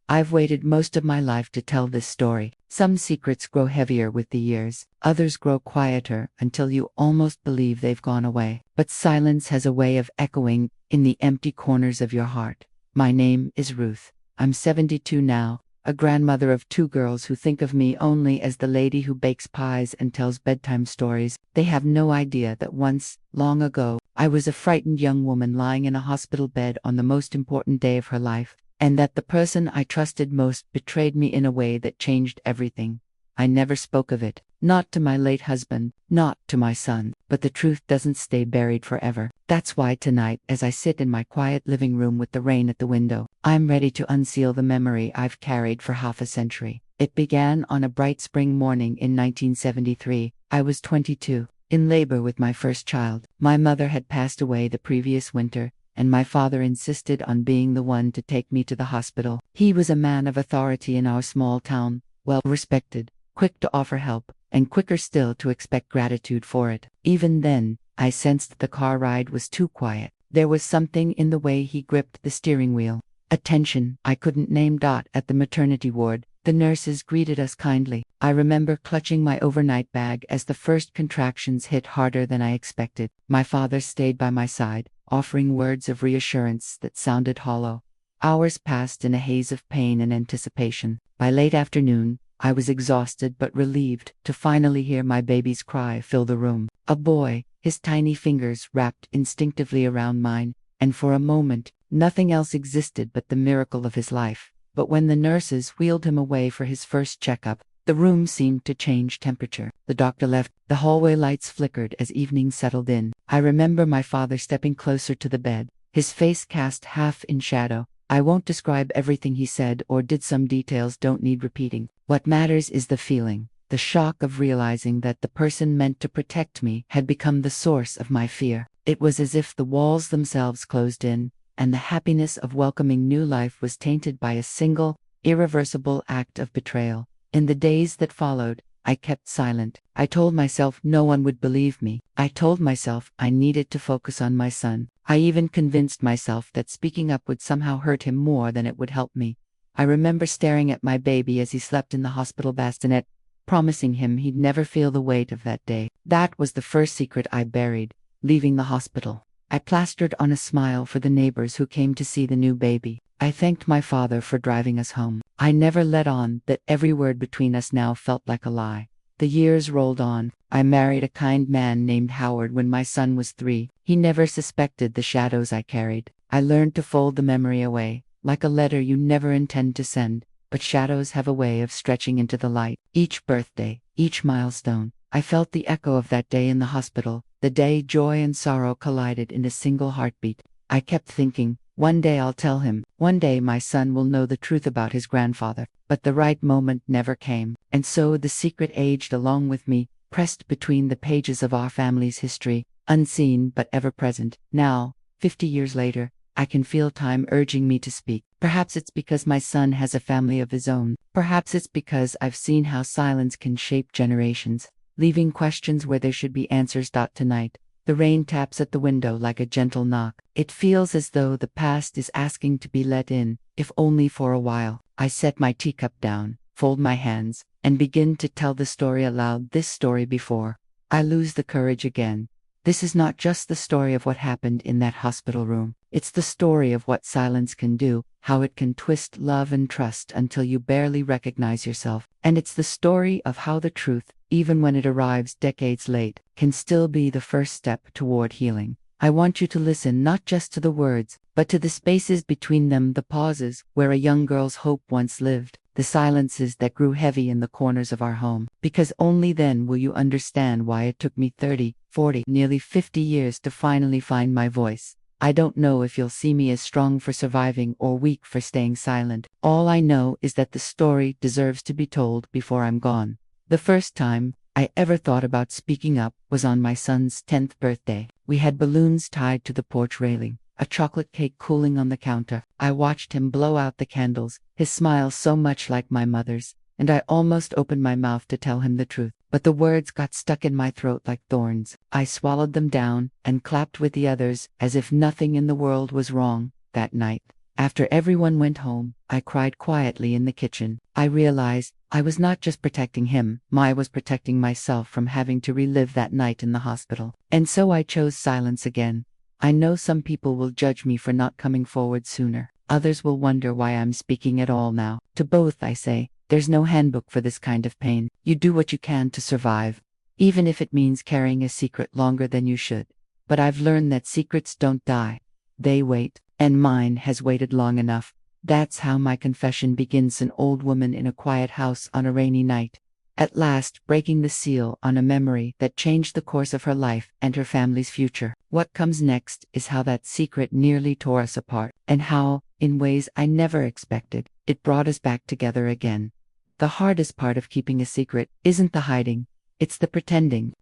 I've waited most of my life to tell this story. Some secrets grow heavier with the years, others grow quieter until you almost believe they've gone away. But silence has a way of echoing in the empty corners of your heart. My name is Ruth. I'm 72 now, a grandmother of 2 girls who think of me only as the lady who bakes pies and tells bedtime stories. They have no idea that once, long ago, I was a frightened young woman lying in a hospital bed on the most important day of her life, and that the person I trusted most betrayed me in a way that changed everything. I never spoke of it, not to my late husband, not to my son, but the truth doesn't stay buried forever. That's why tonight, as I sit in my quiet living room with the rain at the window, I'm ready to unseal the memory I've carried for half a century. It began on a bright spring morning in 1973. I was 22, in labor with my first child. My mother had passed away the previous winter, and my father insisted on being the one to take me to the hospital. He was a man of authority in our small town, well respected, quick to offer help, and quicker still to expect gratitude for it. Even then, I sensed the car ride was too quiet. There was something in the way he gripped the steering wheel, a tension I couldn't name. At the maternity ward, the nurses greeted us kindly. I remember clutching my overnight bag as the first contractions hit harder than I expected. My father stayed by my side, offering words of reassurance that sounded hollow. Hours passed in a haze of pain and anticipation. By late afternoon, I was exhausted but relieved to finally hear my baby's cry fill the room. A boy, his tiny fingers wrapped instinctively around mine, and for a moment, nothing else existed but the miracle of his life. But when the nurses wheeled him away for his first checkup, the room seemed to change temperature. The doctor left, the hallway lights flickered as evening settled in. I remember my father stepping closer to the bed, his face cast half in shadow. I won't describe everything he said or did. Some details don't need repeating. What matters is the feeling, the shock of realizing that the person meant to protect me had become the source of my fear. It was as if the walls themselves closed in, and the happiness of welcoming new life was tainted by a single, irreversible act of betrayal. In the days that followed, I kept silent. I told myself no one would believe me. I told myself I needed to focus on my son. I even convinced myself that speaking up would somehow hurt him more than it would help me. I remember staring at my baby as he slept in the hospital bassinet, promising him he'd never feel the weight of that day. That was the first secret I buried, leaving the hospital. I plastered on a smile for the neighbors who came to see the new baby. I thanked my father for driving us home. I never let on that every word between us now felt like a lie. The years rolled on. I married a kind man named Howard when my son was 3. He never suspected the shadows I carried. I learned to fold the memory away, like a letter you never intend to send, but shadows have a way of stretching into the light. Each birthday, each milestone, I felt the echo of that day in the hospital, the day joy and sorrow collided in a single heartbeat. I kept thinking, one day I'll tell him, one day my son will know the truth about his grandfather. But the right moment never came, and so the secret aged along with me, pressed between the pages of our family's history, unseen but ever present. Now, 50 years later, I can feel time urging me to speak. Perhaps it's because my son has a family of his own. Perhaps it's because I've seen how silence can shape generations, leaving questions where there should be answers. Tonight, the rain taps at the window like a gentle knock. It feels as though the past is asking to be let in, if only for a while. I set my teacup down, fold my hands, and begin to tell the story aloud. This story before I lose the courage again. This is not just the story of what happened in that hospital room. It's the story of what silence can do, how it can twist love and trust until you barely recognize yourself. And it's the story of how the truth, even when it arrives decades late, can still be the first step toward healing. I want you to listen not just to the words, but to the spaces between them, the pauses where a young girl's hope once lived, the silences that grew heavy in the corners of our home. Because only then will you understand why it took me 30, 40, nearly 50 years to finally find my voice. I don't know if you'll see me as strong for surviving or weak for staying silent. All I know is that the story deserves to be told before I'm gone. The first time I ever thought about speaking up was on my son's 10th birthday. We had balloons tied to the porch railing, a chocolate cake cooling on the counter. I watched him blow out the candles, his smile so much like my mother's, and I almost opened my mouth to tell him the truth. But the words got stuck in my throat like thorns. I swallowed them down and clapped with the others as if nothing in the world was wrong. That night, After everyone went home, I cried quietly in the kitchen. I realized I was not just protecting him, I was protecting myself from having to relive that night in the hospital. And so I chose silence again. I know some people will judge me for not coming forward sooner. Others will wonder why I'm speaking at all now. To both I say, there's no handbook for this kind of pain. You do what you can to survive, even if it means carrying a secret longer than you should. But I've learned that secrets don't die. They wait, and mine has waited long enough. That's how my confession begins: an old woman in a quiet house on a rainy night, at last breaking the seal on a memory that changed the course of her life and her family's future. What comes next is how that secret nearly tore us apart, and how, in ways I never expected, it brought us back together again. The hardest part of keeping a secret isn't the hiding, it's the pretending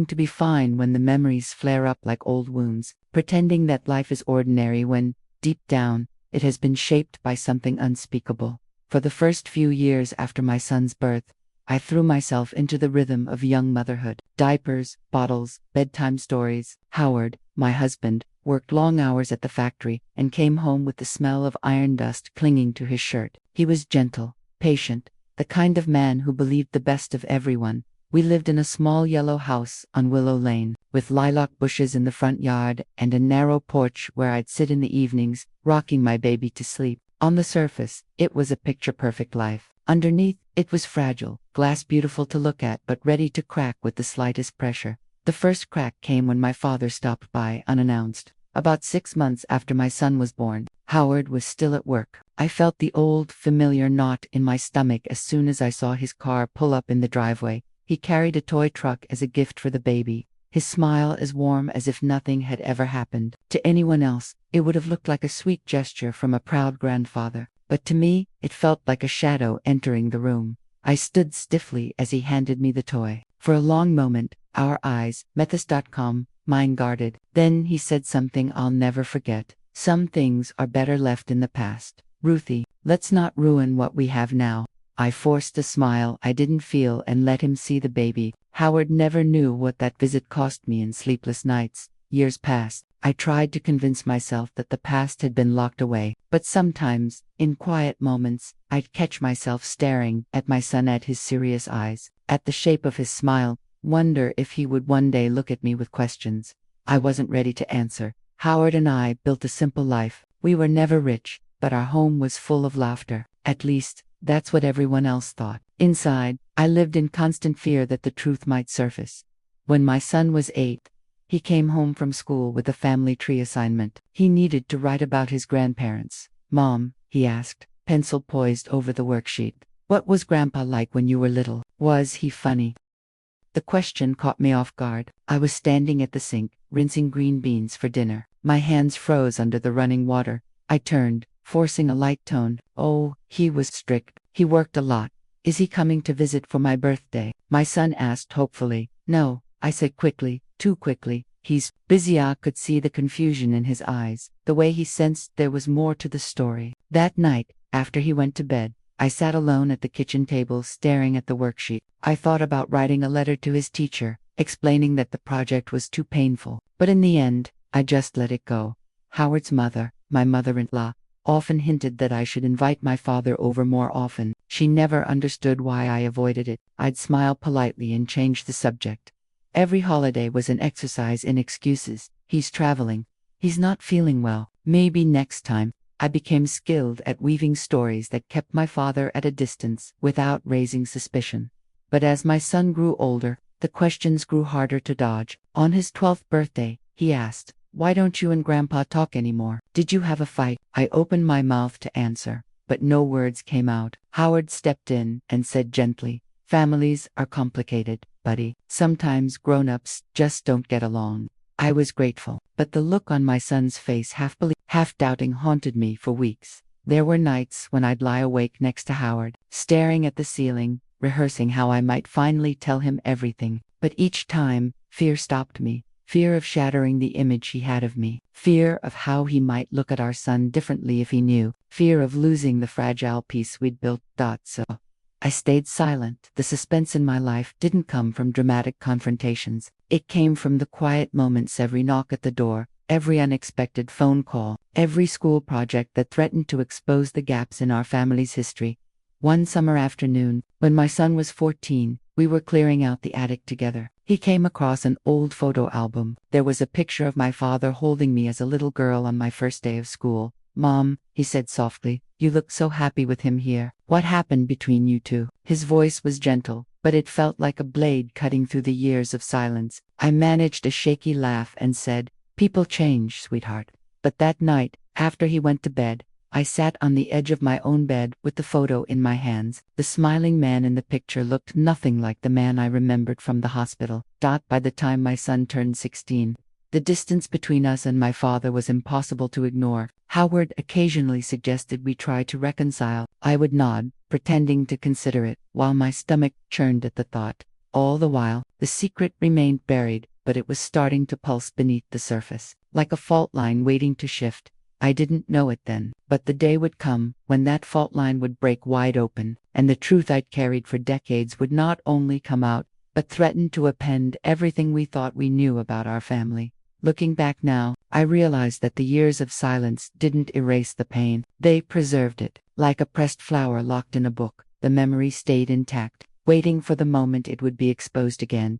to be fine when the memories flare up like old wounds, pretending that life is ordinary when, deep down, it has been shaped by something unspeakable. For the first few years after my son's birth, I threw myself into the rhythm of young motherhood. Diapers, bottles, bedtime stories. Howard, my husband, worked long hours at the factory and came home with the smell of iron dust clinging to his shirt. He was gentle, patient, the kind of man who believed the best of everyone. We lived in a small yellow house on Willow Lane, with lilac bushes in the front yard and a narrow porch where I'd sit in the evenings, rocking my baby to sleep. On the surface, it was a picture-perfect life. Underneath, it was fragile, glass beautiful to look at but ready to crack with the slightest pressure. The first crack came when my father stopped by unannounced. About 6 months after my son was born, Howard was still at work. I felt the old, familiar knot in my stomach as soon as I saw his car pull up in the driveway. He carried a toy truck as a gift for the baby, his smile as warm as if nothing had ever happened. To anyone else, it would have looked like a sweet gesture from a proud grandfather. But to me, it felt like a shadow entering the room. I stood stiffly as he handed me the toy. For a long moment, our eyes met. This.com, mine guarded. Then he said something I'll never forget. Some things are better left in the past. Ruthie, let's not ruin what we have now. I forced a smile I didn't feel and let him see the baby. Howard never knew what that visit cost me in sleepless nights. Years passed. I tried to convince myself that the past had been locked away, but sometimes, in quiet moments, I'd catch myself staring at my son, at his serious eyes, at the shape of his smile, wonder if he would one day look at me with questions I wasn't ready to answer. Howard and I built a simple life. We were never rich, but our home was full of laughter. At least, that's what everyone else thought. Inside, I lived in constant fear that the truth might surface. When my son was 8, he came home from school with a family tree assignment. He needed to write about his grandparents. "Mom," he asked, pencil poised over the worksheet, "what was Grandpa like when you were little? Was he funny?" The question caught me off guard. I was standing at the sink, rinsing green beans for dinner. My hands froze under the running water. I turned, forcing a light tone. "Oh, he was strict. He worked a lot. Is he coming to visit for my birthday?" My son asked hopefully. "No," I said quickly, too quickly. "He's busy." I could see the confusion in his eyes, the way he sensed there was more to the story. That night, after he went to bed, I sat alone at the kitchen table staring at the worksheet. I thought about writing a letter to his teacher, explaining that the project was too painful. But in the end, I just let it go. Howard's mother, my mother-in-law, often hinted that I should invite my father over more often. She never understood why I avoided it. I'd smile politely and change the subject. Every holiday was an exercise in excuses. "He's traveling. He's not feeling well. Maybe next time." I became skilled at weaving stories that kept my father at a distance without raising suspicion. But as my son grew older, the questions grew harder to dodge. On his 12th birthday, he asked, "Why don't you and Grandpa talk anymore? Did you have a fight?" I opened my mouth to answer, but no words came out. Howard stepped in and said gently, "Families are complicated, buddy. Sometimes grown-ups just don't get along." I was grateful, but the look on my son's face, half belief, half doubting, haunted me for weeks. There were nights when I'd lie awake next to Howard, staring at the ceiling, rehearsing how I might finally tell him everything. But each time, fear stopped me. Fear of shattering the image he had of me. Fear of how he might look at our son differently if he knew. Fear of losing the fragile piece we'd built. So I stayed silent. The suspense in my life didn't come from dramatic confrontations. It came from the quiet moments: every knock at the door, every unexpected phone call, every school project that threatened to expose the gaps in our family's history. One summer afternoon, when my son was 14, we were clearing out the attic together. He came across an old photo album. There was a picture of my father holding me as a little girl on my first day of school. "Mom," he said softly, "you look so happy with him here. What happened between you two?" His voice was gentle, but it felt like a blade cutting through the years of silence. I managed a shaky laugh and said, "People change, sweetheart." But that night, after he went to bed, I sat on the edge of my own bed with the photo in my hands. The smiling man in the picture looked nothing like the man I remembered from the hospital. By the time my son turned 16, the distance between us and my father was impossible to ignore. Howard occasionally suggested we try to reconcile. I would nod, pretending to consider it, while my stomach churned at the thought. All the while, the secret remained buried, but it was starting to pulse beneath the surface, like a fault line waiting to shift. I didn't know it then, but the day would come when that fault line would break wide open, and the truth I'd carried for decades would not only come out, but threaten to upend everything we thought we knew about our family. Looking back now, I realized that the years of silence didn't erase the pain. They preserved it. Like a pressed flower locked in a book, the memory stayed intact, waiting for the moment it would be exposed again.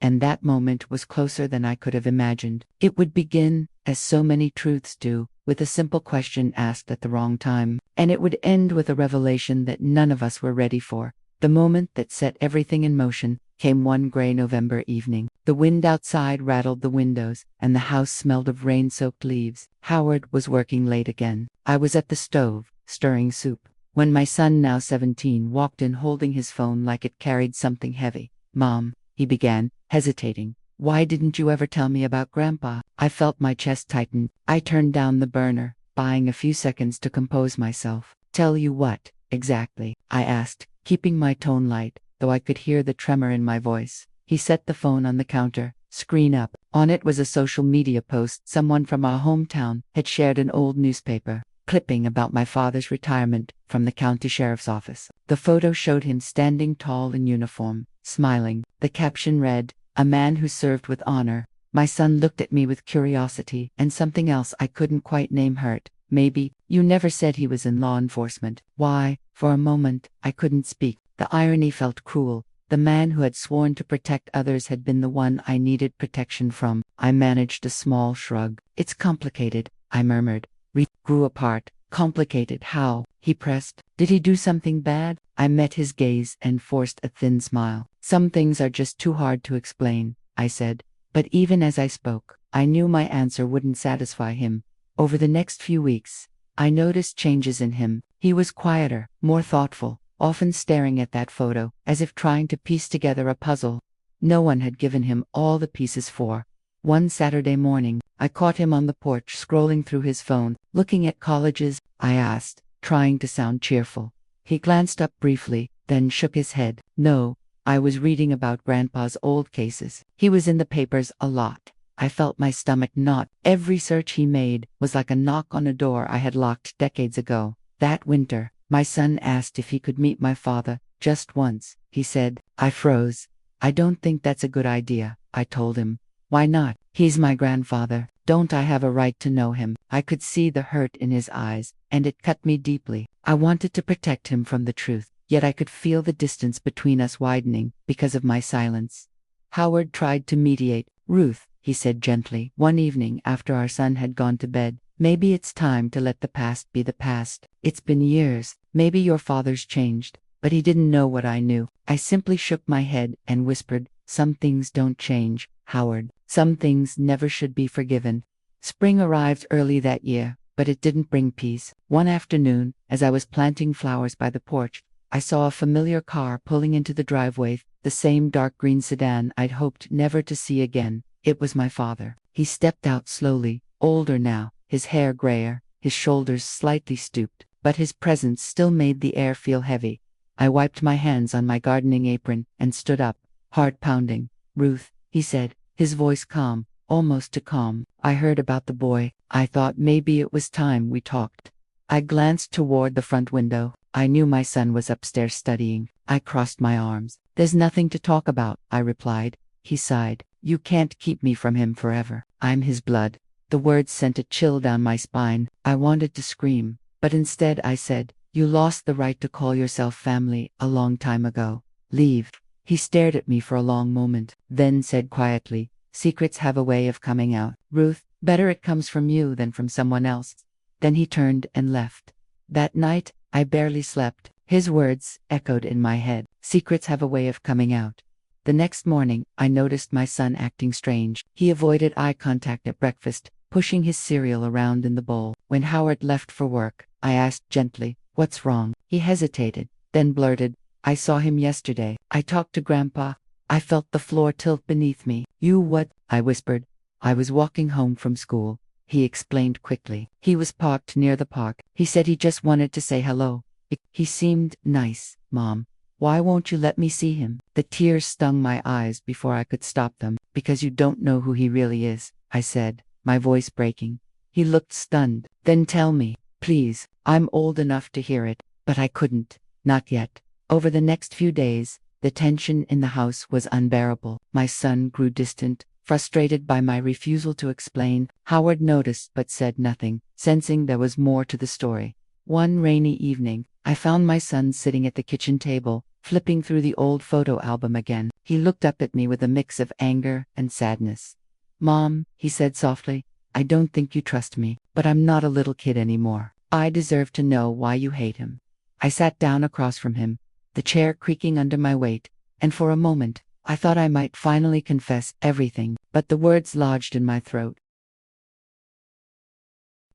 And that moment was closer than I could have imagined. It would begin, as so many truths do, with a simple question asked at the wrong time, and it would end with a revelation that none of us were ready for. The moment that set everything in motion came one gray November evening. The wind outside rattled the windows, and the house smelled of rain-soaked leaves. Howard was working late again. I was at the stove, stirring soup, when my son, now 17, walked in holding his phone like it carried something heavy. "Mom," he began, hesitating, "why didn't you ever tell me about Grandpa?" I felt my chest tighten. I turned down the burner, buying a few seconds to compose myself. "Tell you what, exactly?" I asked, keeping my tone light, though I could hear the tremor in my voice. He set the phone on the counter, screen up. On it was a social media post. Someone from our hometown had shared an old newspaper clipping about my father's retirement from the county sheriff's office. The photo showed him standing tall in uniform, smiling. The caption read, "A man who served with honor." My son looked at me with curiosity and something else I couldn't quite name. "Hurt, maybe. You never said he was in law enforcement." Why? For a moment, I couldn't speak. The irony felt cruel. The man who had sworn to protect others had been the one I needed protection from. I managed a small shrug. "It's complicated," I murmured. "We grew apart." "Complicated how?" he pressed. "Did he do something bad?" I met his gaze and forced a thin smile. "Some things are just too hard to explain," I said. But even as I spoke, I knew my answer wouldn't satisfy him. Over the next few weeks, I noticed changes in him. He was quieter, more thoughtful, often staring at that photo, as if trying to piece together a puzzle no one had given him all the pieces for. One Saturday morning, I caught him on the porch scrolling through his phone, looking at colleges. I asked, trying to sound cheerful. He glanced up briefly, then shook his head. "No, I was reading about Grandpa's old cases. He was in the papers a lot." I felt my stomach knot. Every search he made was like a knock on a door I had locked decades ago. That winter, my son asked if he could meet my father, just once, he said. I froze. "I don't think that's a good idea," I told him. "Why not? He's my grandfather. Don't I have a right to know him?" I could see the hurt in his eyes, and it cut me deeply. I wanted to protect him from the truth, yet I could feel the distance between us widening because of my silence. Howard tried to mediate. "Ruth," he said gently, one evening after our son had gone to bed, "maybe it's time to let the past be the past. It's been years. Maybe your father's changed." But he didn't know what I knew. I simply shook my head and whispered, "Some things don't change, Howard. Some things never should be forgiven." Spring arrived early that year, but it didn't bring peace. One afternoon, as I was planting flowers by the porch, I saw a familiar car pulling into the driveway, the same dark green sedan I'd hoped never to see again. It was my father. He stepped out slowly, older now, his hair grayer, his shoulders slightly stooped, but his presence still made the air feel heavy. I wiped my hands on my gardening apron and stood up, heart pounding. "Ruth," he said, his voice calm, almost too calm. "I heard about the boy. I thought maybe it was time we talked." I glanced toward the front window. I knew my son was upstairs studying. I crossed my arms. "There's nothing to talk about," I replied. He sighed. "You can't keep me from him forever. I'm his blood." The words sent a chill down my spine. I wanted to scream, but instead I said, "You lost the right to call yourself family a long time ago. Leave." He stared at me for a long moment, then said quietly, "Secrets have a way of coming out, Ruth. Better it comes from you than from someone else." Then he turned and left. That night, I barely slept. His words echoed in my head. Secrets have a way of coming out. The next morning, I noticed my son acting strange. He avoided eye contact at breakfast, pushing his cereal around in the bowl. When Howard left for work, I asked gently, "What's wrong?" He hesitated, then blurted, "I saw him yesterday. I talked to Grandpa. I felt the floor tilt beneath me." "You what?" I whispered. "I was walking home from school," he explained quickly. "He was parked near the park. He said he just wanted to say hello. He seemed nice, Mom. Why won't you let me see him?" The tears stung my eyes before I could stop them. "Because you don't know who he really is," I said, my voice breaking. He looked stunned. "Then tell me, please. I'm old enough to hear it." But I couldn't. Not yet. Over the next few days, the tension in the house was unbearable. My son grew distant, frustrated by my refusal to explain. Howard noticed but said nothing, sensing there was more to the story. One rainy evening, I found my son sitting at the kitchen table, flipping through the old photo album again. He looked up at me with a mix of anger and sadness. "Mom," he said softly, "I don't think you trust me, but I'm not a little kid anymore. I deserve to know why you hate him." I sat down across from him, the chair creaking under my weight, and for a moment, I thought I might finally confess everything, but the words lodged in my throat.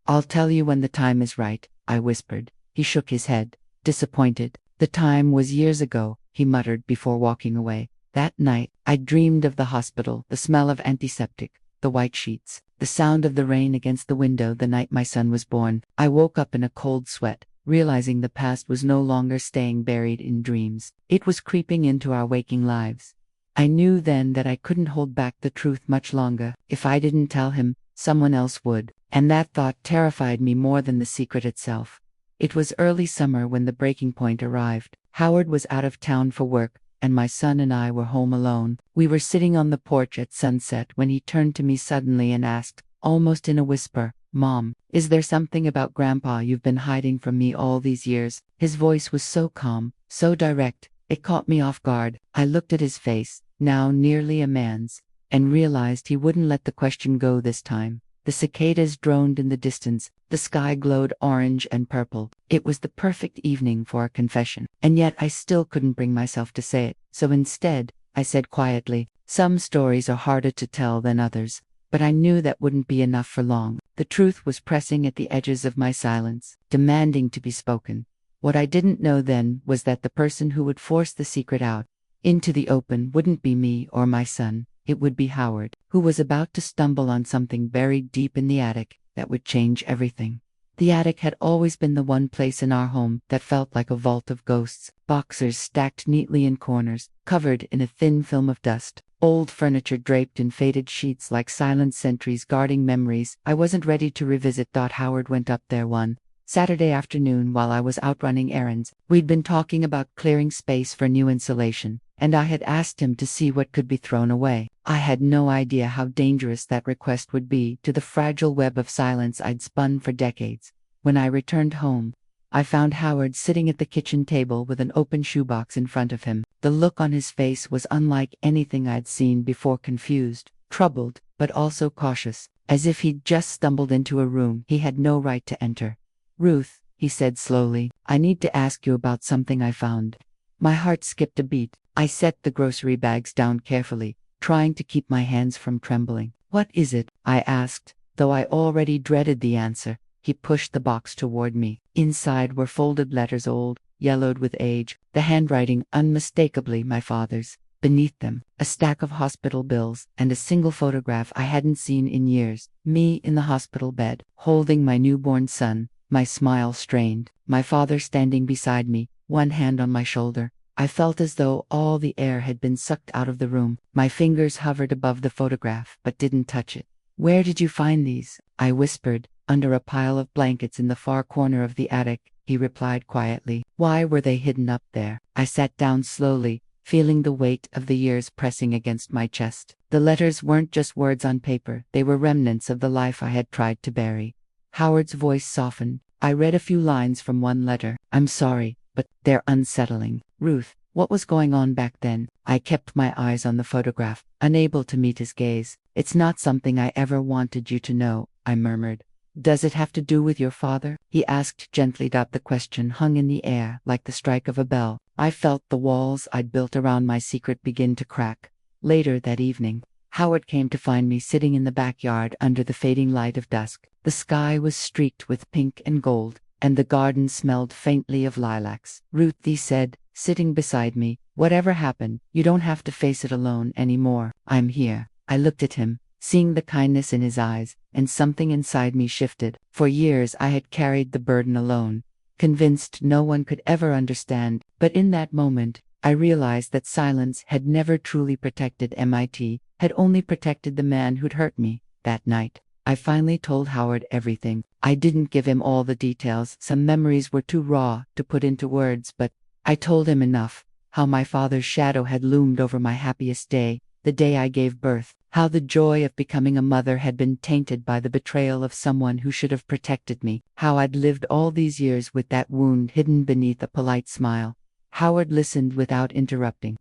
"I'll tell you when the time is right," I whispered. He shook his head, disappointed. "The time was years ago," he muttered before walking away. That night, I dreamed of the hospital, the smell of antiseptic, the white sheets, the sound of the rain against the window the night my son was born. I woke up in a cold sweat, realizing the past was no longer staying buried in dreams. It was creeping into our waking lives. I knew then that I couldn't hold back the truth much longer. If I didn't tell him, someone else would, and that thought terrified me more than the secret itself. It was early summer when the breaking point arrived. Howard was out of town for work, and my son and I were home alone. We were sitting on the porch at sunset when he turned to me suddenly and asked, almost in a whisper, "Mom, is there something about Grandpa you've been hiding from me all these years?" His voice was so calm, so direct, it caught me off guard. I looked at his face, now nearly a man's, and realized he wouldn't let the question go this time. The cicadas droned in the distance, the sky glowed orange and purple. It was the perfect evening for a confession, and yet I still couldn't bring myself to say it. So instead, I said quietly, "Some stories are harder to tell than others," but I knew that wouldn't be enough for long. The truth was pressing at the edges of my silence, demanding to be spoken. What I didn't know then was that the person who would force the secret out into the open wouldn't be me or my son. It would be Howard, who was about to stumble on something buried deep in the attic that would change everything. The attic had always been the one place in our home that felt like a vault of ghosts. Boxers stacked neatly in corners, covered in a thin film of dust. Old furniture draped in faded sheets like silent sentries guarding memories I wasn't ready to revisit. Howard went up there one Saturday afternoon while I was out running errands. We'd been talking about clearing space for new insulation, and I had asked him to see what could be thrown away. I had no idea how dangerous that request would be to the fragile web of silence I'd spun for decades. When I returned home, I found Howard sitting at the kitchen table with an open shoebox in front of him. The look on his face was unlike anything I'd seen before, confused, troubled, but also cautious, as if he'd just stumbled into a room he had no right to enter. "Ruth," he said slowly, "I need to ask you about something I found." My heart skipped a beat. I set the grocery bags down carefully, trying to keep my hands from trembling. "What is it?" I asked, though I already dreaded the answer. He pushed the box toward me. Inside were folded letters, old, yellowed with age, the handwriting unmistakably my father's. Beneath them, a stack of hospital bills and a single photograph I hadn't seen in years. Me in the hospital bed, holding my newborn son, my smile strained, my father standing beside me, one hand on my shoulder. I felt as though all the air had been sucked out of the room. My fingers hovered above the photograph, but didn't touch it. "Where did you find these?" I whispered. "Under a pile of blankets in the far corner of the attic," he replied quietly. "Why were they hidden up there?" I sat down slowly, feeling the weight of the years pressing against my chest. The letters weren't just words on paper, they were remnants of the life I had tried to bury. Howard's voice softened. I read a few lines from one letter. I'm sorry, but they're unsettling. Ruth, what was going on back then? I kept my eyes on the photograph, unable to meet his gaze. It's not something I ever wanted you to know, I murmured. Does it have to do with your father? He asked gently. The question hung in the air like the strike of a bell. I felt the walls I'd built around my secret begin to crack. Later that evening, Howard came to find me sitting in the backyard under the fading light of dusk. The sky was streaked with pink and gold, and the garden smelled faintly of lilacs. Ruth, he said, sitting beside me, whatever happened, you don't have to face it alone anymore. I'm here. I looked at him, seeing the kindness in his eyes, and something inside me shifted. For years I had carried the burden alone, convinced no one could ever understand, but in that moment, I realized that silence had never truly protected MIT, had only protected the man who'd hurt me. That night, I finally told Howard everything. I didn't give him all the details, some memories were too raw to put into words, but I told him enough. How my father's shadow had loomed over my happiest day, the day I gave birth. How the joy of becoming a mother had been tainted by the betrayal of someone who should have protected me. How I'd lived all these years with that wound hidden beneath a polite smile. Howard listened without interrupting,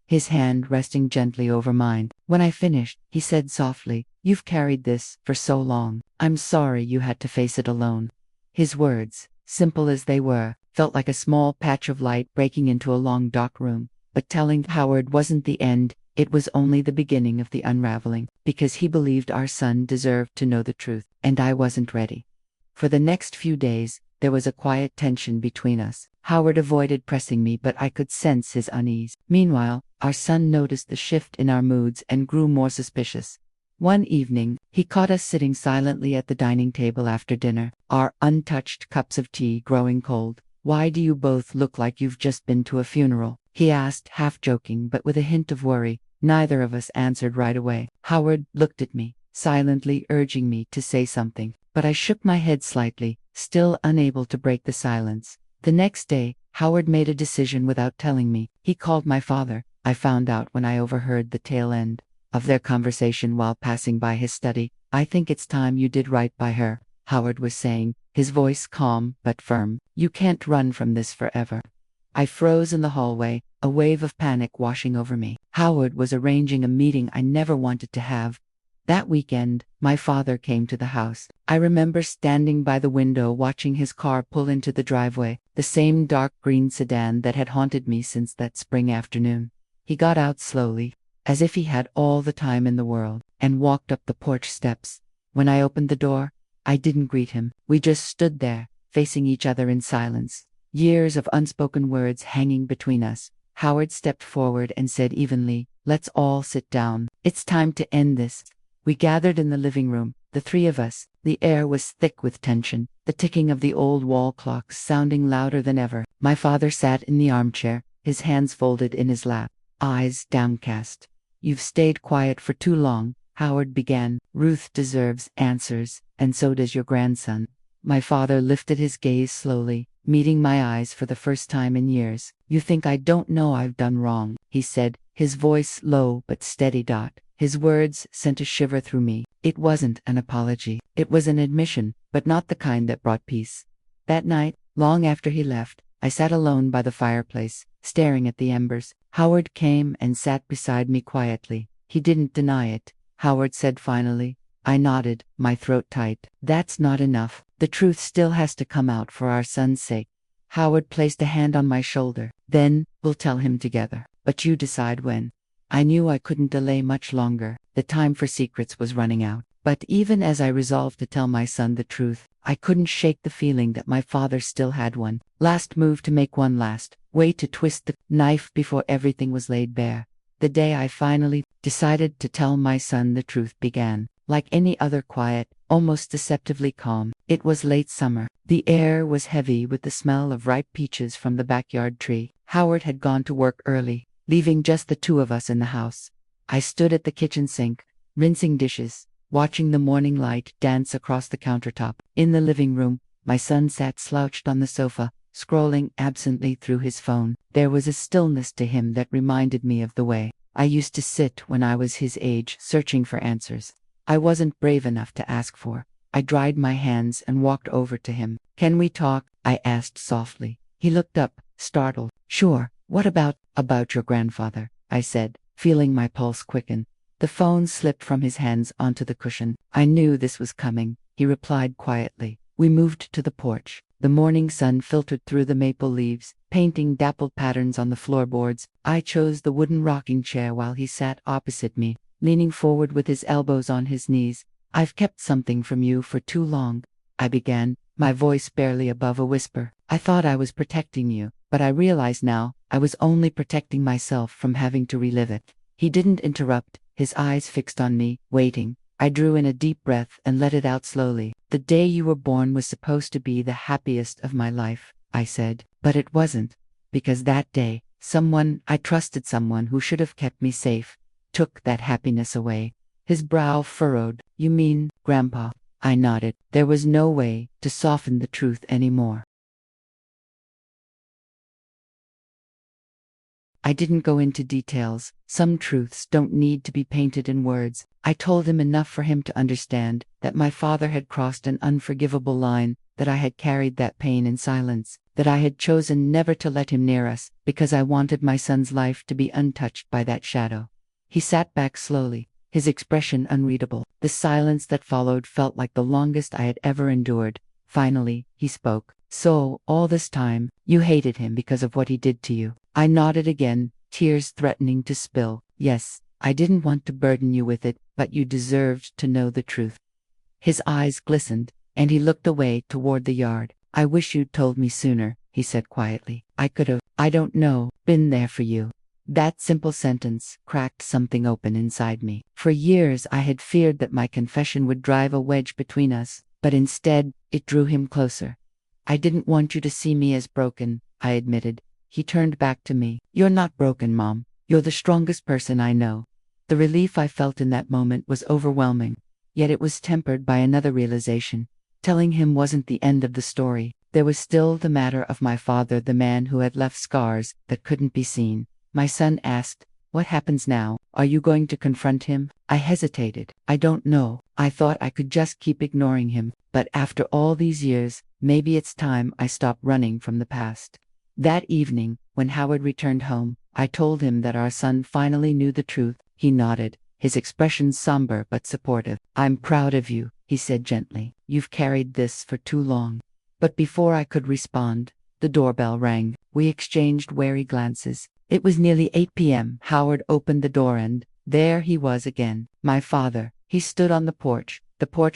his hand resting gently over mine. When I finished, he said softly, "You've carried this for so long. I'm sorry you had to face it alone." His words, simple as they were, felt like a small patch of light breaking into a long dark room. But telling Howard wasn't the end, it was only the beginning of the unraveling, because he believed our son deserved to know the truth, and I wasn't ready. For the next few days, there was a quiet tension between us. Howard avoided pressing me, but I could sense his unease. Meanwhile, our son noticed the shift in our moods and grew more suspicious. One evening, he caught us sitting silently at the dining table after dinner, our untouched cups of tea growing cold. "Why do you both look like you've just been to a funeral?" he asked, half joking but with a hint of worry. Neither of us answered right away. Howard looked at me, silently urging me to say something, but I shook my head slightly, still unable to break the silence. The next day, Howard made a decision without telling me. He called my father. I found out when I overheard the tail end of their conversation while passing by his study. "I think it's time you did right by her," Howard was saying, his voice calm but firm. "You can't run from this forever." I froze in the hallway, a wave of panic washing over me. Howard was arranging a meeting I never wanted to have. That weekend, my father came to the house. I remember standing by the window watching his car pull into the driveway, the same dark green sedan that had haunted me since that spring afternoon. He got out slowly, as if he had all the time in the world, and walked up the porch steps. When I opened the door, I didn't greet him. We just stood there, facing each other in silence. Years of unspoken words hanging between us. Howard stepped forward and said evenly, "Let's all sit down. It's time to end this." We gathered in the living room, the three of us. The air was thick with tension, the ticking of the old wall clocks sounding louder than ever. My father sat in the armchair, his hands folded in his lap, eyes downcast. "You've stayed quiet for too long," Howard began. "Ruth deserves answers, and so does your grandson." My father lifted his gaze slowly, meeting my eyes for the first time in years. "You think I don't know I've done wrong," he said, his voice low but steady. His words sent a shiver through me. It wasn't an apology. It was an admission, but not the kind that brought peace. That night, long after he left, I sat alone by the fireplace, staring at the embers. Howard came and sat beside me quietly. He didn't deny it. Howard said finally. I nodded, my throat tight. "That's not enough. The truth still has to come out for our son's sake." Howard placed a hand on my shoulder. "Then, we'll tell him together. But you decide when." I knew I couldn't delay much longer. The time for secrets was running out. But even as I resolved to tell my son the truth, I couldn't shake the feeling that my father still had one last move to make, one last way to twist the knife before everything was laid bare. The day I finally decided to tell my son the truth began. Like any other quiet, almost deceptively calm. It was late summer. The air was heavy with the smell of ripe peaches from the backyard tree. Howard had gone to work early, leaving just the two of us in the house. I stood at the kitchen sink, rinsing dishes, watching the morning light dance across the countertop. In the living room, my son sat slouched on the sofa, scrolling absently through his phone. There was a stillness to him that reminded me of the way I used to sit when I was his age, searching for answers I wasn't brave enough to ask for. I dried my hands and walked over to him. Can we talk? I asked softly. He looked up, startled. Sure, what about your grandfather? I said, feeling my pulse quicken. The phone slipped from his hands onto the cushion. I knew this was coming, he replied quietly. We moved to the porch. The morning sun filtered through the maple leaves, painting dappled patterns on the floorboards. I chose the wooden rocking chair while he sat opposite me, leaning forward with his elbows on his knees. I've kept something from you for too long, I began, my voice barely above a whisper. I thought I was protecting you, but I realize now I was only protecting myself from having to relive it. He didn't interrupt, his eyes fixed on me, waiting. I drew in a deep breath and let it out slowly. The day you were born was supposed to be the happiest of my life, I said, but it wasn't, because that day, I trusted someone who should have kept me safe, took that happiness away. His brow furrowed. You mean, Grandpa? I nodded. There was no way to soften the truth anymore. I didn't go into details. Some truths don't need to be painted in words. I told him enough for him to understand that my father had crossed an unforgivable line, that I had carried that pain in silence, that I had chosen never to let him near us, because I wanted my son's life to be untouched by that shadow. He sat back slowly, his expression unreadable. The silence that followed felt like the longest I had ever endured. Finally, he spoke. So, all this time, you hated him because of what he did to you. I nodded again, tears threatening to spill. Yes, I didn't want to burden you with it, but you deserved to know the truth. His eyes glistened, and he looked away toward the yard. I wish you'd told me sooner, he said quietly. I could have, been there for you. That simple sentence cracked something open inside me. For years I had feared that my confession would drive a wedge between us, but instead, it drew him closer. I didn't want you to see me as broken, I admitted. He turned back to me. You're not broken, Mom. You're the strongest person I know. The relief I felt in that moment was overwhelming, yet it was tempered by another realization. Telling him wasn't the end of the story. There was still the matter of my father, the man who had left scars that couldn't be seen. My son asked, what happens now? Are you going to confront him? I hesitated. I don't know. I thought I could just keep ignoring him, but after all these years, maybe it's time I stopped running from the past. That evening, when Howard returned home, I told him that our son finally knew the truth. He nodded, his expression somber but supportive. I'm proud of you, he said gently. You've carried this for too long. But before I could respond, the doorbell rang. We exchanged wary glances. It was nearly 8 p.m. Howard opened the door and there he was again. My father. He stood on the porch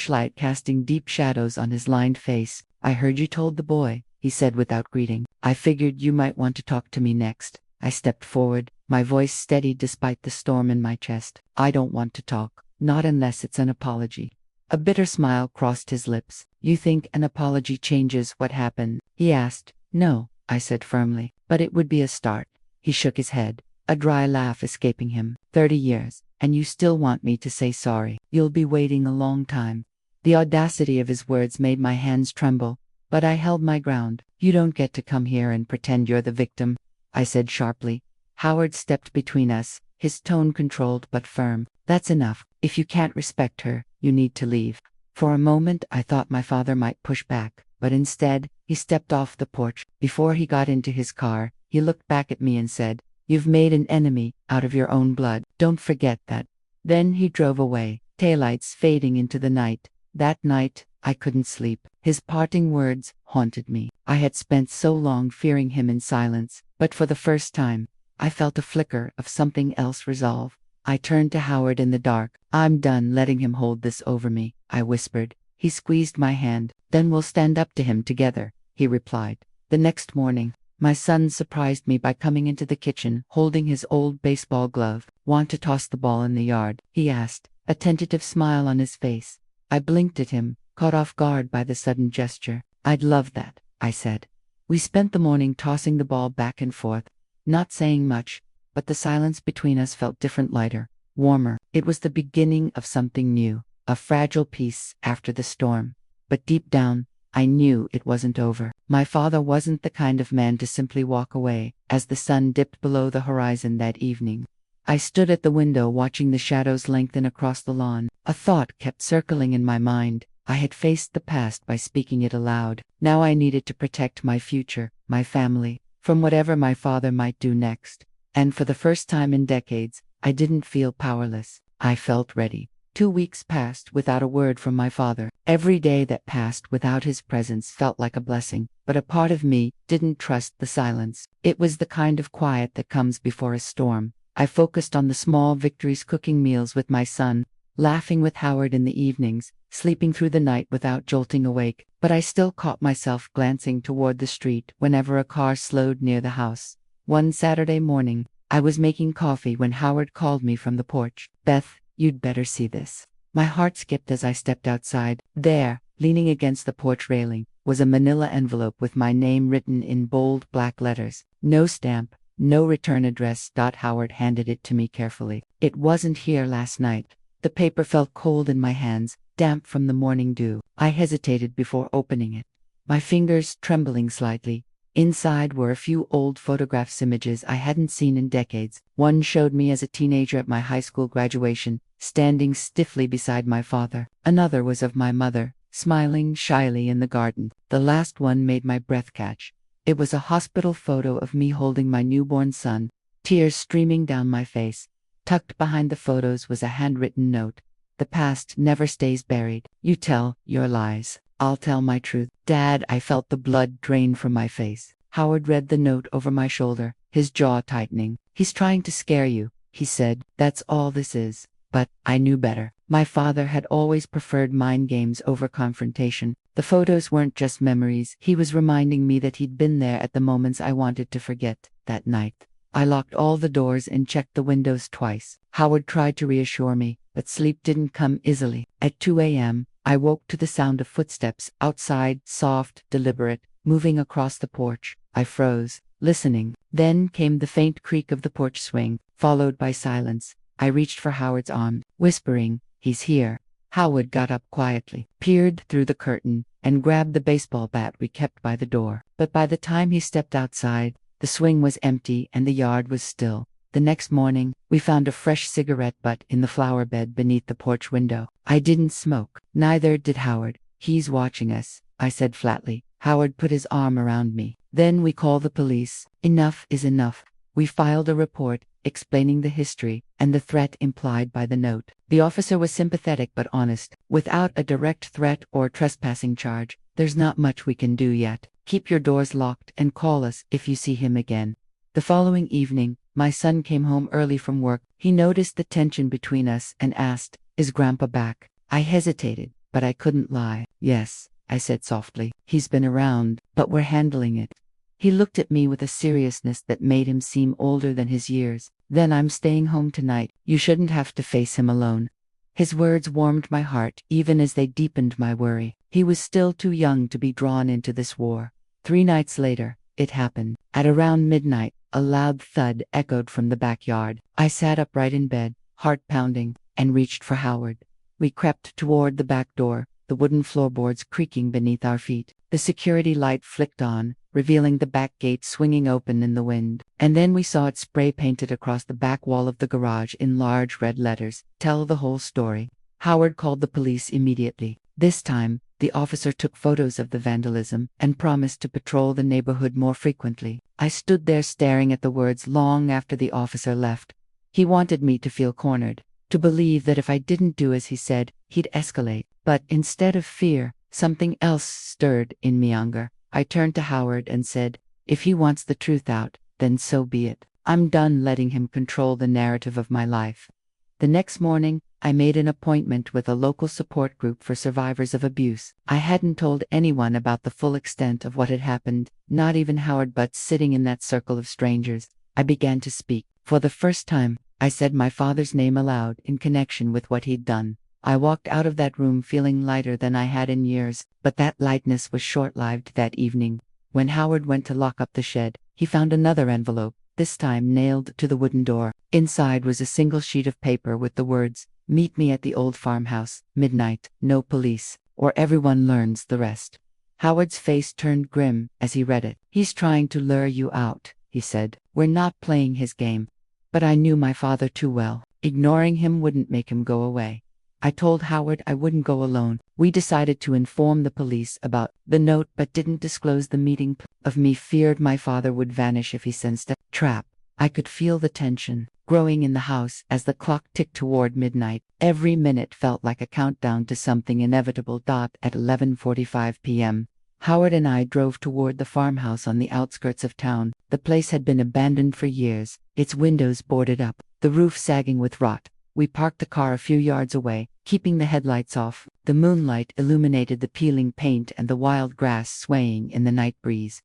light casting deep shadows on his lined face. I heard you told the boy, he said without greeting. I figured you might want to talk to me next. I stepped forward, my voice steady despite the storm in my chest. I don't want to talk, not unless it's an apology. A bitter smile crossed his lips. You think an apology changes what happened? He asked. No, I said firmly, but it would be a start. He shook his head, a dry laugh escaping him. 30 years, and you still want me to say sorry? You'll be waiting a long time. The audacity of his words made my hands tremble, but I held my ground. You don't get to come here and pretend you're the victim, I said sharply. Howard stepped between us, his tone controlled but firm. That's enough. If you can't respect her, you need to leave. For a moment I thought my father might push back, but instead, he stepped off the porch. Before he got into his car, he looked back at me and said, You've made an enemy out of your own blood. Don't forget that. Then he drove away, taillights fading into the night. That night, I couldn't sleep. His parting words haunted me. I had spent so long fearing him in silence, but for the first time, I felt a flicker of something else resolve. I turned to Howard in the dark. I'm done letting him hold this over me, I whispered. He squeezed my hand. Then we'll stand up to him together, he replied. The next morning, my son surprised me by coming into the kitchen, holding his old baseball glove. Want to toss the ball in the yard? He asked, a tentative smile on his face. I blinked at him, caught off guard by the sudden gesture. I'd love that, I said. We spent the morning tossing the ball back and forth, not saying much, but the silence between us felt different, lighter, warmer. It was the beginning of something new, a fragile peace after the storm. But deep down, I knew it wasn't over. My father wasn't the kind of man to simply walk away. As the sun dipped below the horizon that evening, I stood at the window watching the shadows lengthen across the lawn. A thought kept circling in my mind. I had faced the past by speaking it aloud. Now I needed to protect my future, my family, from whatever my father might do next. And for the first time in decades, I didn't feel powerless. I felt ready. 2 weeks passed without a word from my father. Every day that passed without his presence felt like a blessing, but a part of me didn't trust the silence. It was the kind of quiet that comes before a storm. I focused on the small victories, cooking meals with my son, laughing with Howard in the evenings, sleeping through the night without jolting awake, but I still caught myself glancing toward the street whenever a car slowed near the house. One Saturday morning, I was making coffee when Howard called me from the porch. "Beth, you'd better see this." My heart skipped as I stepped outside. There, leaning against the porch railing, was a manila envelope with my name written in bold black letters. No stamp, no return address. Howard handed it to me carefully. "It wasn't here last night." The paper felt cold in my hands, damp from the morning dew. I hesitated before opening it, my fingers trembling slightly. Inside were a few old photographs, images I hadn't seen in decades. One showed me as a teenager at my high school graduation, standing stiffly beside my father. Another was of my mother, smiling shyly in the garden. The last one made my breath catch. It was a hospital photo of me holding my newborn son, tears streaming down my face. Tucked behind the photos was a handwritten note. "The past never stays buried. You tell your lies. I'll tell my truth." "Dad," I felt the blood drain from my face. Howard read the note over my shoulder, his jaw tightening. "He's trying to scare you," he said. "That's all this is." But I knew better. My father had always preferred mind games over confrontation. The photos weren't just memories. He was reminding me that he'd been there at the moments I wanted to forget. That night, I locked all the doors and checked the windows twice. Howard tried to reassure me, but sleep didn't come easily. At 2 a.m., I woke to the sound of footsteps outside, soft, deliberate, moving across the porch. I froze, listening. Then came the faint creak of the porch swing, followed by silence. I reached for Howard's arm, whispering, "He's here." Howard got up quietly, peered through the curtain, and grabbed the baseball bat we kept by the door. But by the time he stepped outside, the swing was empty and the yard was still. The next morning, we found a fresh cigarette butt in the flower bed beneath the porch window. I didn't smoke. Neither did Howard. "He's watching us," I said flatly. Howard put his arm around me. "Then we call the police. Enough is enough." We filed a report, explaining the history and the threat implied by the note. The officer was sympathetic but honest. "Without a direct threat or trespassing charge, there's not much we can do yet. Keep your doors locked and call us if you see him again." The following evening, my son came home early from work. He noticed the tension between us and asked, "Is Grandpa back?" I hesitated, but I couldn't lie. "Yes," I said softly. "He's been around, but we're handling it." He looked at me with a seriousness that made him seem older than his years. "Then I'm staying home tonight. You shouldn't have to face him alone." His words warmed my heart, even as they deepened my worry. He was still too young to be drawn into this war. 3 nights later, it happened. At around midnight, a loud thud echoed from the backyard. I sat upright in bed, heart pounding, and reached for Howard. We crept toward the back door, the wooden floorboards creaking beneath our feet. The security light flicked on, revealing the back gate swinging open in the wind. And then we saw it spray painted across the back wall of the garage in large red letters, "Tell the whole story." Howard called the police immediately. This time, the officer took photos of the vandalism and promised to patrol the neighborhood more frequently. I stood there staring at the words long after the officer left. He wanted me to feel cornered, to believe that if I didn't do as he said, he'd escalate. But instead of fear, something else stirred in me, anger. I turned to Howard and said, "If he wants the truth out, then so be it. I'm done letting him control the narrative of my life." The next morning, I made an appointment with a local support group for survivors of abuse. I hadn't told anyone about the full extent of what had happened, not even Howard, but sitting in that circle of strangers, I began to speak. For the first time, I said my father's name aloud in connection with what he'd done. I walked out of that room feeling lighter than I had in years, but that lightness was short-lived that evening. When Howard went to lock up the shed, he found another envelope, this time nailed to the wooden door. Inside was a single sheet of paper with the words, "Meet me at the old farmhouse, midnight, no police, or everyone learns the rest." Howard's face turned grim as he read it. "He's trying to lure you out," he said. "We're not playing his game." But I knew my father too well. Ignoring him wouldn't make him go away. I told Howard I wouldn't go alone. We decided to inform the police about the note but didn't disclose the meeting of me feared my father would vanish if he sensed a trap. I could feel the tension growing in the house as the clock ticked toward midnight. Every minute felt like a countdown to something inevitable. At 11:45 p.m., Howard and I drove toward the farmhouse on the outskirts of town. The place had been abandoned for years, its windows boarded up, the roof sagging with rot. We parked the car a few yards away, keeping the headlights off. The moonlight illuminated the peeling paint and the wild grass swaying in the night breeze.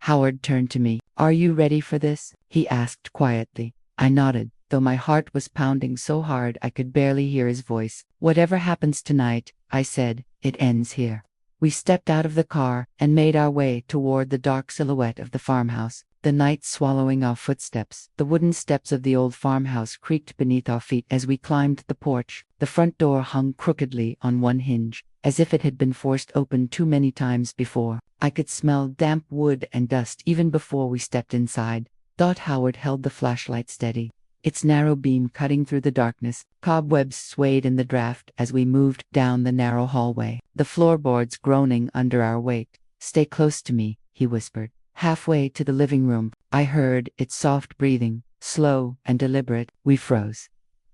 Howard turned to me. "Are you ready for this?" he asked quietly. I nodded, though my heart was pounding so hard I could barely hear his voice. "Whatever happens tonight," I said, "it ends here." We stepped out of the car and made our way toward the dark silhouette of the farmhouse, the night swallowing our footsteps. The wooden steps of the old farmhouse creaked beneath our feet as we climbed the porch. The front door hung crookedly on one hinge, as if it had been forced open too many times before. I could smell damp wood and dust even before we stepped inside. Howard held the flashlight steady, its narrow beam cutting through the darkness. Cobwebs swayed in the draft as we moved down the narrow hallway, the floorboards groaning under our weight. "Stay close to me," he whispered. Halfway to the living room, I heard its soft breathing, slow and deliberate. We froze.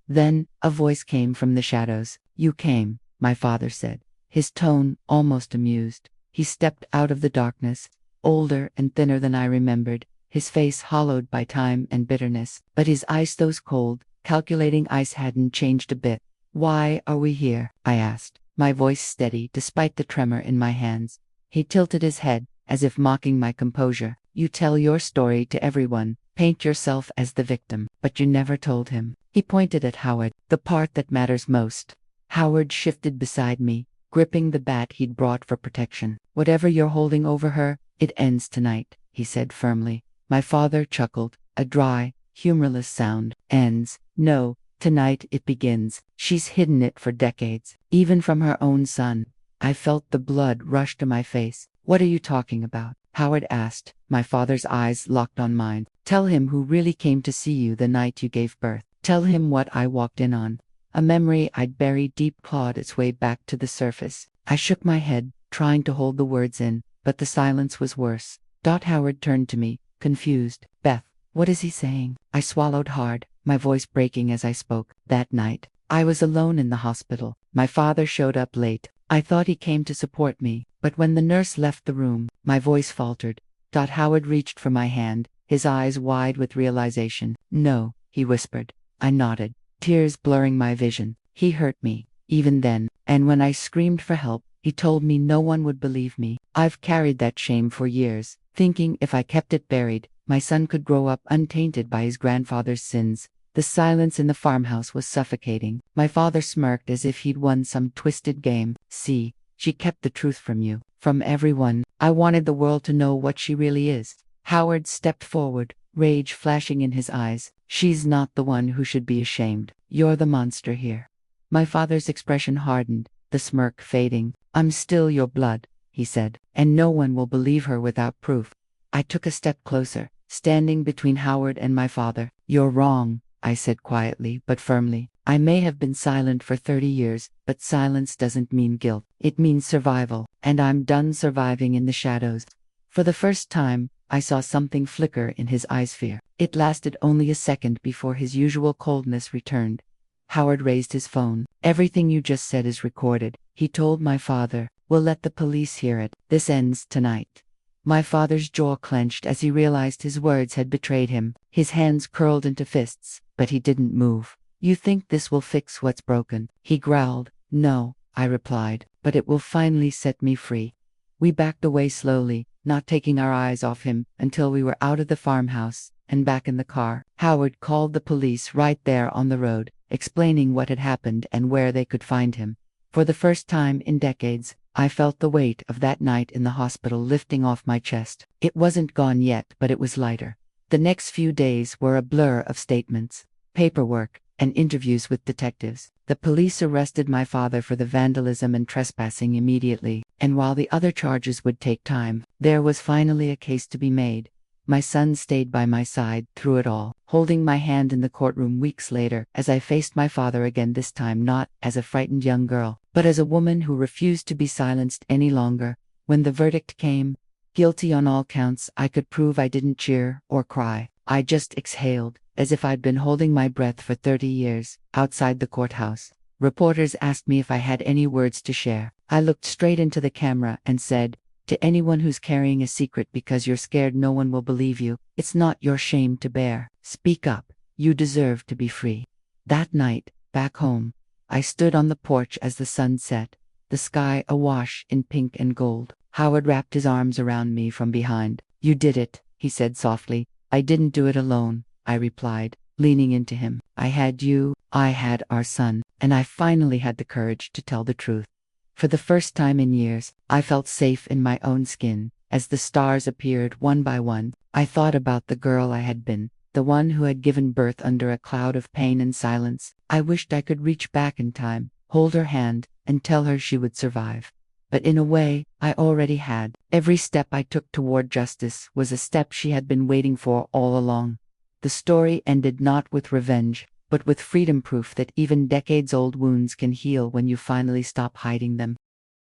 Then, a voice came from the shadows. "You came," my father said, his tone almost amused. He stepped out of the darkness, older and thinner than I remembered, his face hollowed by time and bitterness, but his eyes, those cold, calculating eyes, hadn't changed a bit. "Why are we here?" I asked, my voice steady despite the tremor in my hands. He tilted his head, as if mocking my composure. "You tell your story to everyone, paint yourself as the victim, but you never told him." He pointed at Howard, "the part that matters most." Howard shifted beside me, gripping the bat he'd brought for protection. "Whatever you're holding over her, it ends tonight," he said firmly. My father chuckled, a dry, humorless sound. "Ends? No, tonight it begins. She's hidden it for decades, even from her own son." I felt the blood rush to my face. "What are you talking about?" Howard asked, my father's eyes locked on mine. "Tell him who really came to see you the night you gave birth. Tell him what I walked in on." A memory I'd buried deep clawed its way back to the surface. I shook my head, trying to hold the words in, but the silence was worse. Howard turned to me, confused. "Beth, what is he saying?" I swallowed hard, my voice breaking as I spoke. "That night, I was alone in the hospital. My father showed up late. I thought he came to support me, but when the nurse left the room, my voice faltered. Howard reached for my hand, his eyes wide with realization. "No," he whispered. I nodded, tears blurring my vision. "He hurt me, even then, and when I screamed for help, he told me no one would believe me. I've carried that shame for years, thinking if I kept it buried, my son could grow up untainted by his grandfather's sins." The silence in the farmhouse was suffocating. My father smirked as if he'd won some twisted game. "See, she kept the truth from you, from everyone. I wanted the world to know what she really is." Howard stepped forward, rage flashing in his eyes. "She's not the one who should be ashamed. You're the monster here." My father's expression hardened, the smirk fading. "I'm still your blood," he said, "and no one will believe her without proof." I took a step closer, standing between Howard and my father. "You're wrong," I said quietly but firmly. "I may have been silent for 30 years, but silence doesn't mean guilt. It means survival, and I'm done surviving in the shadows." For the first time, I saw something flicker in his eye-sphere. It lasted only a second before his usual coldness returned. Howard raised his phone. "Everything you just said is recorded," he told my father. "We'll let the police hear it. This ends tonight." My father's jaw clenched as he realized his words had betrayed him. His hands curled into fists, but he didn't move. "You think this will fix what's broken?" he growled. "No," I replied, "but it will finally set me free." We backed away slowly, not taking our eyes off him until we were out of the farmhouse and back in the car. Howard called the police right there on the road, explaining what had happened and where they could find him. For the first time in decades, I felt the weight of that night in the hospital lifting off my chest. It wasn't gone yet, but it was lighter. The next few days were a blur of statements, paperwork, and interviews with detectives. The police arrested my father for the vandalism and trespassing immediately, and while the other charges would take time, there was finally a case to be made. My son stayed by my side through it all, holding my hand in the courtroom weeks later as I faced my father again, this time not as a frightened young girl, but as a woman who refused to be silenced any longer. When the verdict came, guilty on all counts, I could prove I didn't cheer or cry. I just exhaled, as if I'd been holding my breath for 30 years. Outside the courthouse, reporters asked me if I had any words to share. I looked straight into the camera and said, "To anyone who's carrying a secret because you're scared no one will believe you, it's not your shame to bear. Speak up. You deserve to be free." That night, back home, I stood on the porch as the sun set, the sky awash in pink and gold. Howard wrapped his arms around me from behind. "You did it," he said softly. "I didn't do it alone," I replied, leaning into him. "I had you, I had our son, and I finally had the courage to tell the truth." For the first time in years, I felt safe in my own skin. As the stars appeared one by one, I thought about the girl I had been, the one who had given birth under a cloud of pain and silence. I wished I could reach back in time, hold her hand, and tell her she would survive. But in a way, I already had. Every step I took toward justice was a step she had been waiting for all along. The story ended not with revenge, but with freedom, proof that even decades-old wounds can heal when you finally stop hiding them.